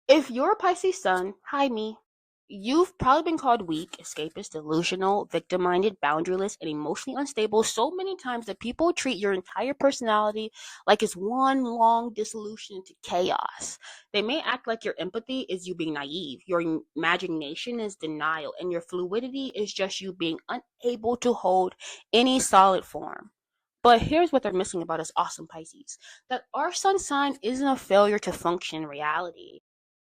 If you're a Pisces sun, hi me. You've probably been called weak, escapist, delusional, victim minded, boundaryless, and emotionally unstable so many times that people treat your entire personality like it's one long dissolution into chaos. They may act like your empathy is you being naive, your imagination is denial, and your fluidity is just you being unable to hold any solid form. But here's what they're missing about us awesome Pisces, that our sun sign isn't a failure to function in reality.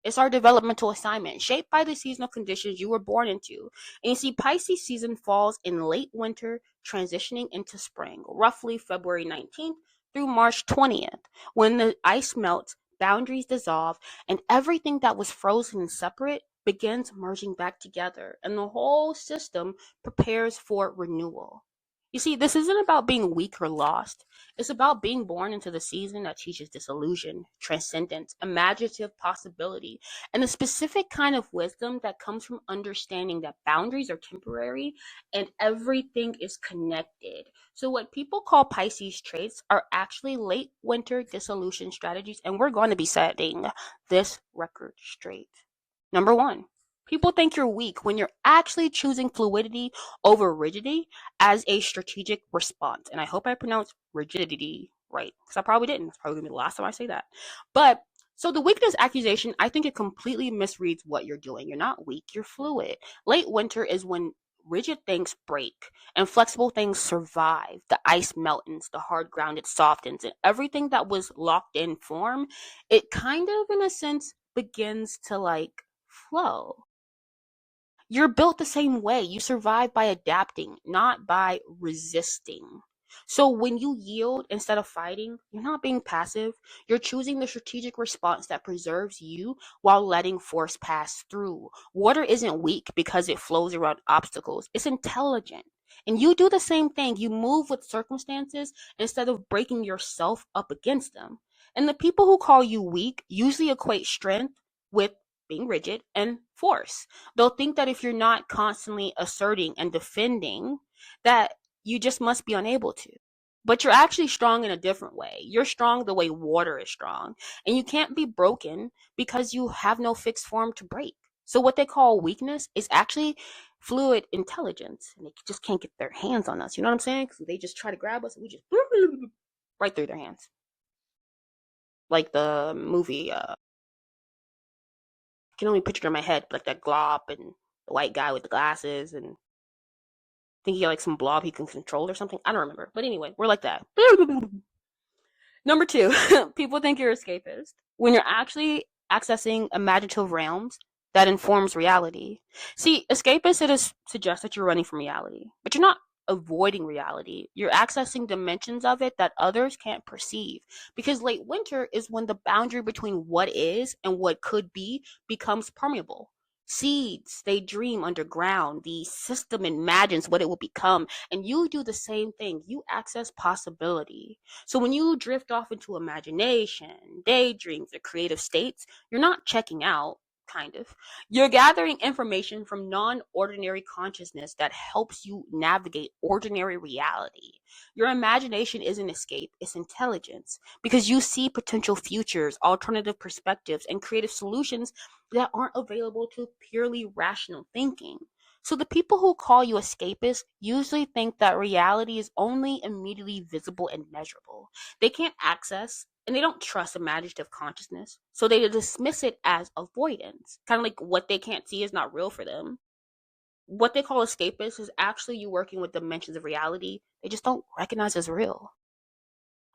It's our developmental assignment, shaped by the seasonal conditions you were born into. And you see, Pisces season falls in late winter, transitioning into spring, roughly February 19th through March 20th, when the ice melts, boundaries dissolve, and everything that was frozen and separate begins merging back together, and the whole system prepares for renewal. You see, this isn't about being weak or lost. It's about being born into the season that teaches disillusion, transcendence, imaginative possibility, and a specific kind of wisdom that comes from understanding that boundaries are temporary and everything is connected. So, what people call Pisces traits are actually late winter dissolution strategies, and we're going to be setting this record straight. Number one, people think you're weak when you're actually choosing fluidity over rigidity as a strategic response. And I hope I pronounced rigidity right, because I probably didn't. It's probably going to be the last time I say that. But so the weakness accusation, I think it completely misreads what you're doing. You're not weak, you're fluid. Late winter is when rigid things break and flexible things survive. The ice melts, the hard ground it softens, and everything that was locked in form, it kind of, in a sense, begins to like flow. You're built the same way. You survive by adapting, not by resisting. So when you yield instead of fighting, you're not being passive. You're choosing the strategic response that preserves you while letting force pass through. Water isn't weak because it flows around obstacles. It's intelligent. And you do the same thing. You move with circumstances instead of breaking yourself up against them. And the people who call you weak usually equate strength with being rigid and force. They'll think that if you're not constantly asserting and defending, that you just must be unable to. But you're actually strong in a different way. You're strong the way water is strong. And you can't be broken because you have no fixed form to break. So what they call weakness is actually fluid intelligence. And they just can't get their hands on us. You know what I'm saying? Because they just try to grab us and we just right through their hands. Like the movie, I can only picture it in my head, like that glob and the white guy with the glasses, and I think he had like some blob he can control or something. I don't remember. But anyway, we're like that. Number two, people think you're escapist when you're actually accessing imaginative realms that informs reality. See, escapist, it is suggests that you're running from reality, but you're not avoiding reality. You're accessing dimensions of it that others can't perceive. Because late winter is when the boundary between what is and what could be becomes permeable. Seeds, they dream underground. The system imagines what it will become. And you do the same thing. You access possibility. So when you drift off into imagination, daydreams, or creative states, you're not checking out, kind of. You're gathering information from non ordinary consciousness that helps you navigate ordinary reality. Your imagination isn't escape, it's intelligence, because you see potential futures, alternative perspectives, and creative solutions that aren't available to purely rational thinking. So the people who call you escapists usually think that reality is only immediately visible and measurable. They can't access and they don't trust imaginative consciousness. So they dismiss it as avoidance. Kind of like what they can't see is not real for them. What they call escapists is actually you working with dimensions of reality they just don't recognize as real.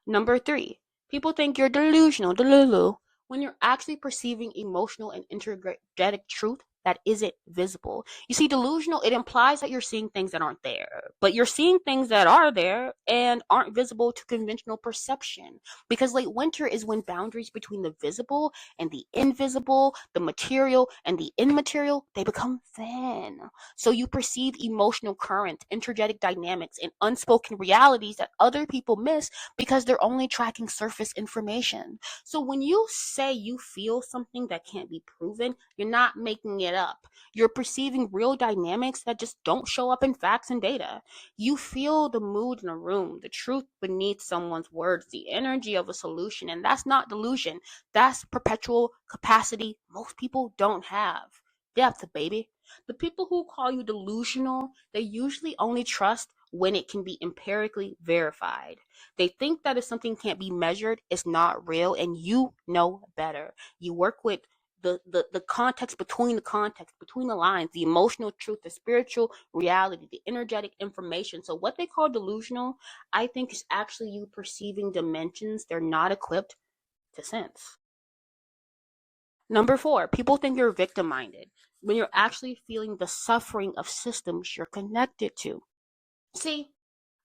Number three, people think you're delusional, delulu, when you're actually perceiving emotional and energetic truth that isn't visible. You see, delusional, it implies that you're seeing things that aren't there, but you're seeing things that are there and aren't visible to conventional perception. Because late winter is when boundaries between the visible and the invisible, the material and the immaterial, they become thin. So you perceive emotional currents, energetic dynamics, and unspoken realities that other people miss because they're only tracking surface information. So when you say you feel something that can't be proven, you're not making it up. You're perceiving real dynamics that just don't show up in facts and data. You feel the mood in a room, the truth beneath someone's words, the energy of a solution. And that's not delusion. That's perpetual capacity most people don't have. Depth, baby. The people who call you delusional, they usually only trust when it can be empirically verified. They think that if something can't be measured, it's not real, and you know better. You work with the context, between the lines, the emotional truth, the spiritual reality, the energetic information. So what they call delusional, I think, is actually you perceiving dimensions they're not equipped to sense. Number 4, people think you're victim minded when you're actually feeling the suffering of systems you're connected to. See,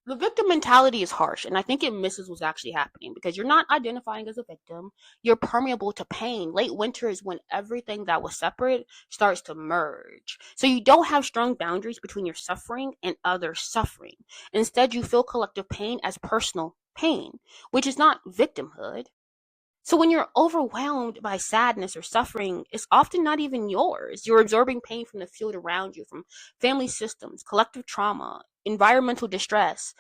the victim mentality is harsh, and I think it misses what's actually happening because you're not identifying as a victim. You're permeable to pain. Late winter is when everything that was separate starts to merge. So you don't have strong boundaries between your suffering and other suffering. Instead, you feel collective pain as personal pain, which is not victimhood. So when you're overwhelmed by sadness or suffering, it's often not even yours. You're absorbing pain from the field around you, from family systems, collective trauma, environmental distress,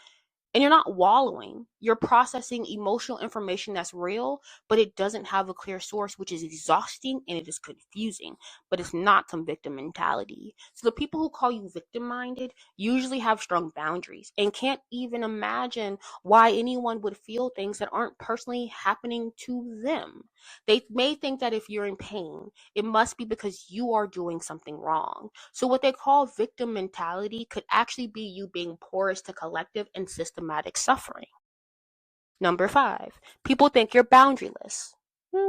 and you're not wallowing. You're processing emotional information that's real, but it doesn't have a clear source, which is exhausting and it is confusing. But it's not some victim mentality. So the people who call you victim minded usually have strong boundaries and can't even imagine why anyone would feel things that aren't personally happening to them. They may think that if you're in pain, it must be because you are doing something wrong. So what they call victim mentality could actually be you being porous to collective and systematic suffering. Number 5, people think you're boundaryless.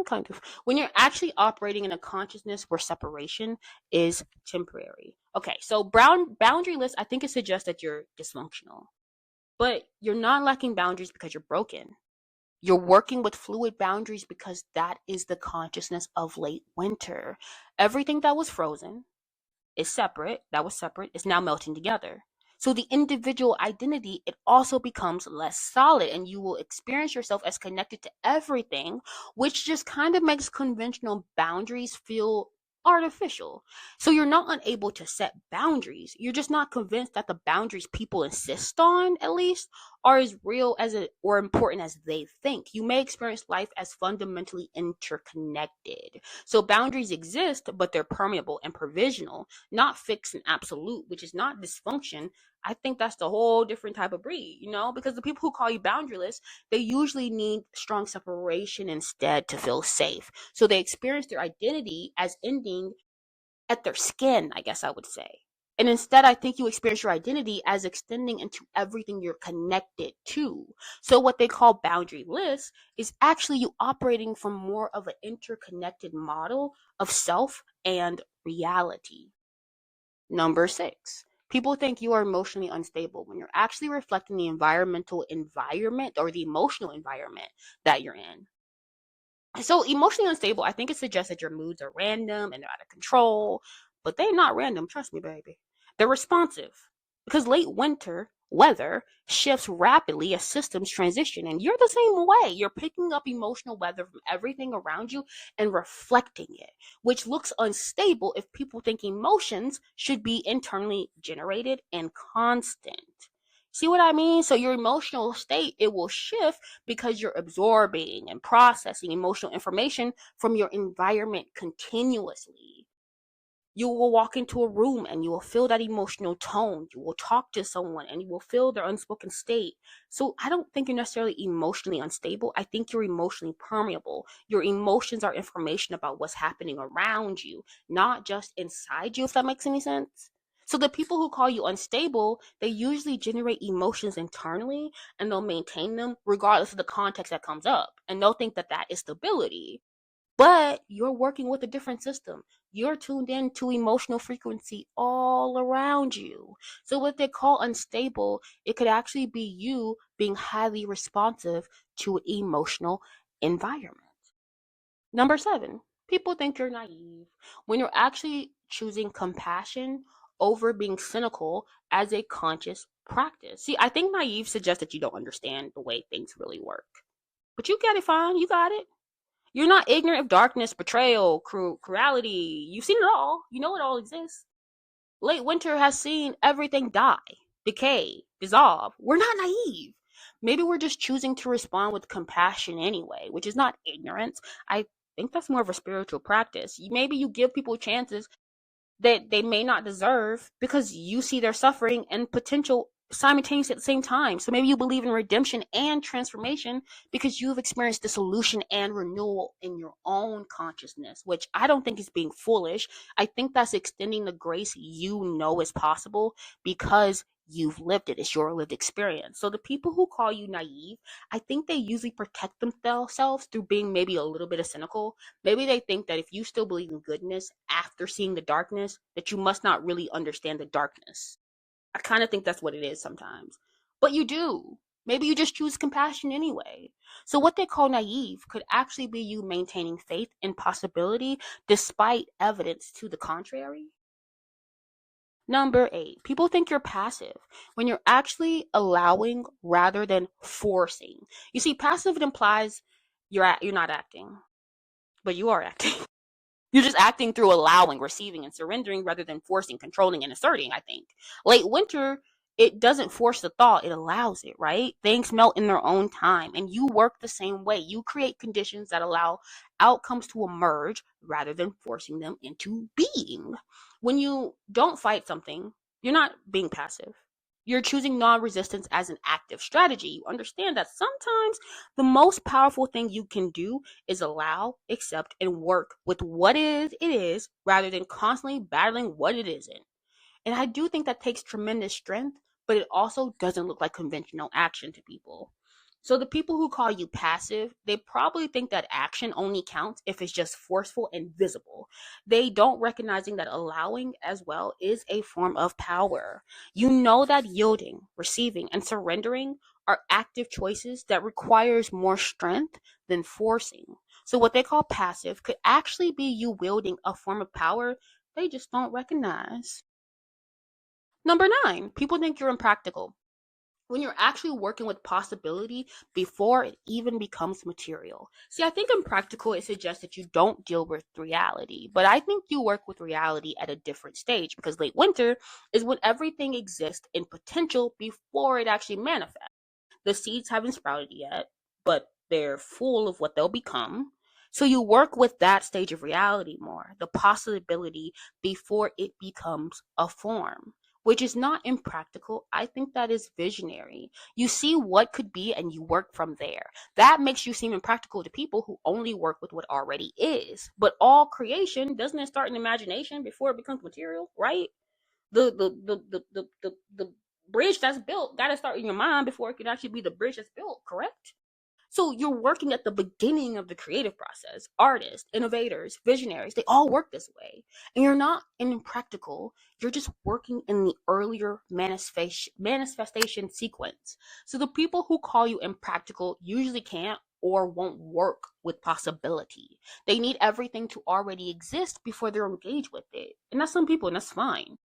Kind of. When you're actually operating in a consciousness where separation is temporary. Okay, so boundaryless, I think it suggests that you're dysfunctional. But you're not lacking boundaries because you're broken. You're working with fluid boundaries because that is the consciousness of late winter. Everything that was frozen that was separate, is now melting together. So the individual identity, it also becomes less solid, and you will experience yourself as connected to everything, which just kind of makes conventional boundaries feel artificial. So you're not unable to set boundaries. You're just not convinced that the boundaries people insist on, at least, are as real as it or important as they think. You may experience life as fundamentally interconnected. So boundaries exist, but they're permeable and provisional, not fixed and absolute, which is not dysfunction. I think that's the whole different type of breed, because the people who call you boundaryless, they usually need strong separation instead to feel safe. So they experience their identity as ending at their skin, I guess I would say. And instead, I think you experience your identity as extending into everything you're connected to. So what they call boundaryless is actually you operating from more of an interconnected model of self and reality. Number 6, people think you are emotionally unstable when you're actually reflecting the environmental environment or the emotional environment that you're in. So emotionally unstable, I think it suggests that your moods are random and they're out of control, but they're not random. Trust me, baby. They're responsive because late winter weather shifts rapidly as systems transition, and you're the same way. You're picking up emotional weather from everything around you and reflecting it, which looks unstable if people think emotions should be internally generated and constant. See what I mean? So your emotional state, it will shift because you're absorbing and processing emotional information from your environment continuously. You will walk into a room and you will feel that emotional tone. You will talk to someone and you will feel their unspoken state. So I don't think you're necessarily emotionally unstable. I think you're emotionally permeable. Your emotions are information about what's happening around you, not just inside you, if that makes any sense. So the people who call you unstable, they usually generate emotions internally and they'll maintain them regardless of the context that comes up. And they'll think that that is stability. But you're working with a different system. You're tuned in to emotional frequency all around you. So what they call unstable, it could actually be you being highly responsive to an emotional environment. Number 7, people think you're naive when you're actually choosing compassion over being cynical as a conscious practice. See, I think naive suggests that you don't understand the way things really work. But you get it fine. You got it. You're not ignorant of darkness, betrayal, cruelty. You've seen it all. You know it all exists. Late winter has seen everything die, decay, dissolve. We're not naive. Maybe we're just choosing to respond with compassion anyway, which is not ignorance. I think that's more of a spiritual practice. Maybe you give people chances that they may not deserve because you see their suffering and potential simultaneously at the same time. So maybe you believe in redemption and transformation because you've experienced dissolution and renewal in your own consciousness, which I don't think is being foolish. I think that's extending the grace you know is possible because you've lived it. It's your lived experience. So the people who call you naive, I think they usually protect themselves through being maybe a little bit of cynical. Maybe they think that if you still believe in goodness after seeing the darkness, that you must not really understand the darkness. I kind of think that's what it is sometimes. But you do. Maybe you just choose compassion anyway. So, what they call naive could actually be you maintaining faith in possibility despite evidence to the contrary. Number 8, people think you're passive when you're actually allowing rather than forcing. You see, passive implies you're not acting, but you are acting. You're just acting through allowing, receiving, and surrendering rather than forcing, controlling, and asserting, I think. Late winter, it doesn't force the thought, it allows it, right? Things melt in their own time, and you work the same way. You create conditions that allow outcomes to emerge rather than forcing them into being. When you don't fight something, you're not being passive. You're choosing non resistance as an active strategy. You understand that sometimes the most powerful thing you can do is allow, accept, and work with what it is rather than constantly battling what it isn't. And I do think that takes tremendous strength, but it also doesn't look like conventional action to people. So the people who call you passive, they probably think that action only counts if it's just forceful and visible. They don't recognizing that allowing as well is a form of power. You know that yielding, receiving, and surrendering are active choices that requires more strength than forcing. So what they call passive could actually be you wielding a form of power they just don't recognize. Number 9, people think you're impractical when you're actually working with possibility before it even becomes material. See, I think impractical, it suggests that you don't deal with reality, but I think you work with reality at a different stage because late winter is when everything exists in potential before it actually manifests. The seeds haven't sprouted yet, but they're full of what they'll become. So you work with that stage of reality more, the possibility before it becomes a form, which is not impractical. I think that is visionary. You see what could be and you work from there. That makes you seem impractical to people who only work with what already is. But all creation, doesn't it start in imagination before it becomes material, right? The bridge that's built got to start in your mind before it could actually be the bridge that's built, correct? So you're working at the beginning of the creative process. Artists, innovators, visionaries, they all work this way. And you're not impractical, you're just working in the earlier manifestation sequence. So the people who call you impractical usually can't or won't work with possibility. They need everything to already exist before they're engaged with it. And that's some people, and that's fine.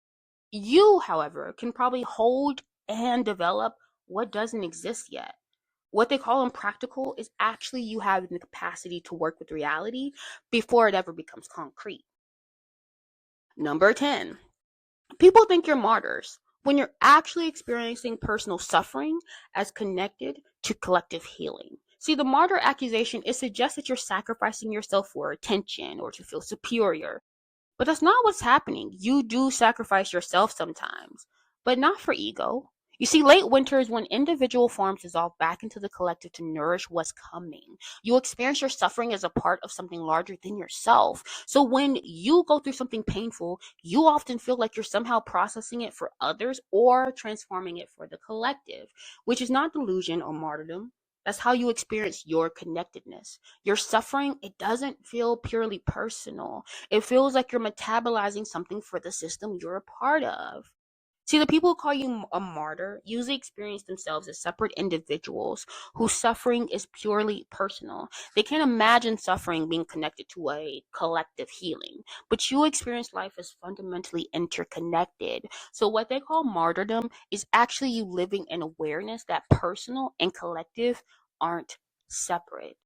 You, however, can probably hold and develop what doesn't exist yet. What they call impractical is actually you having the capacity to work with reality before it ever becomes concrete. Number 10, people think you're martyrs when you're actually experiencing personal suffering as connected to collective healing. See, the martyr accusation, it suggests that you're sacrificing yourself for attention or to feel superior. But that's not what's happening. You do sacrifice yourself sometimes, but not for ego. You see, late winter is when individual forms dissolve back into the collective to nourish what's coming. You experience your suffering as a part of something larger than yourself. So when you go through something painful, you often feel like you're somehow processing it for others or transforming it for the collective, which is not delusion or martyrdom. That's how you experience your connectedness. Your suffering, it doesn't feel purely personal. It feels like you're metabolizing something for the system you're a part of. See, the people who call you a martyr usually experience themselves as separate individuals whose suffering is purely personal. They can't imagine suffering being connected to a collective healing, but you experience life as fundamentally interconnected. So, what they call martyrdom is actually you living in awareness that personal and collective aren't separate.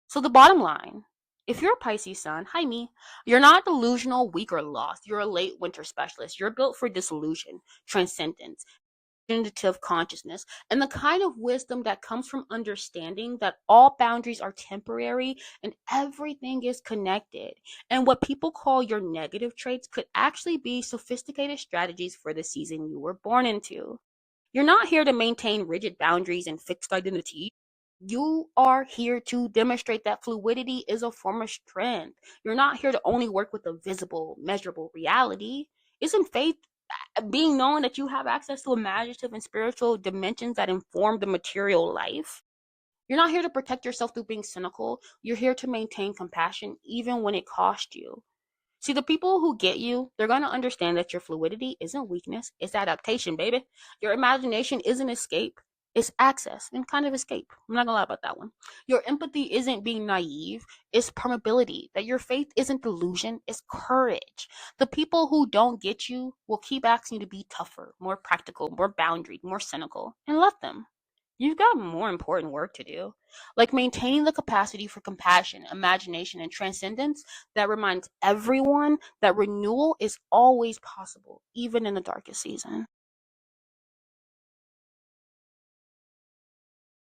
So, the bottom line, If you're a Pisces sun, hi me, you're not delusional, weak, or lost. You're a late winter specialist. You're built for dissolution, transcendence, definitive consciousness, and the kind of wisdom that comes from understanding that all boundaries are temporary and everything is connected. And what people call your negative traits could actually be sophisticated strategies for the season you were born into. You're not here to maintain rigid boundaries and fixed identity. You are here to demonstrate that fluidity is a form of strength. You're not here to only work with a visible, measurable reality. Isn't faith being known that you have access to imaginative and spiritual dimensions that inform the material life? You're not here to protect yourself through being cynical. You're here to maintain compassion even when it costs you. See, the people who get you, they're going to understand that your fluidity isn't weakness, it's adaptation, baby. Your imagination isn't escape, it's access and kind of escape. I'm not going to lie about that one. Your empathy isn't being naive, it's permeability. That your faith isn't delusion, it's courage. The people who don't get you will keep asking you to be tougher, more practical, more boundaried, more cynical, and let them. You've got more important work to do, like maintaining the capacity for compassion, imagination, and transcendence that reminds everyone that renewal is always possible, even in the darkest season.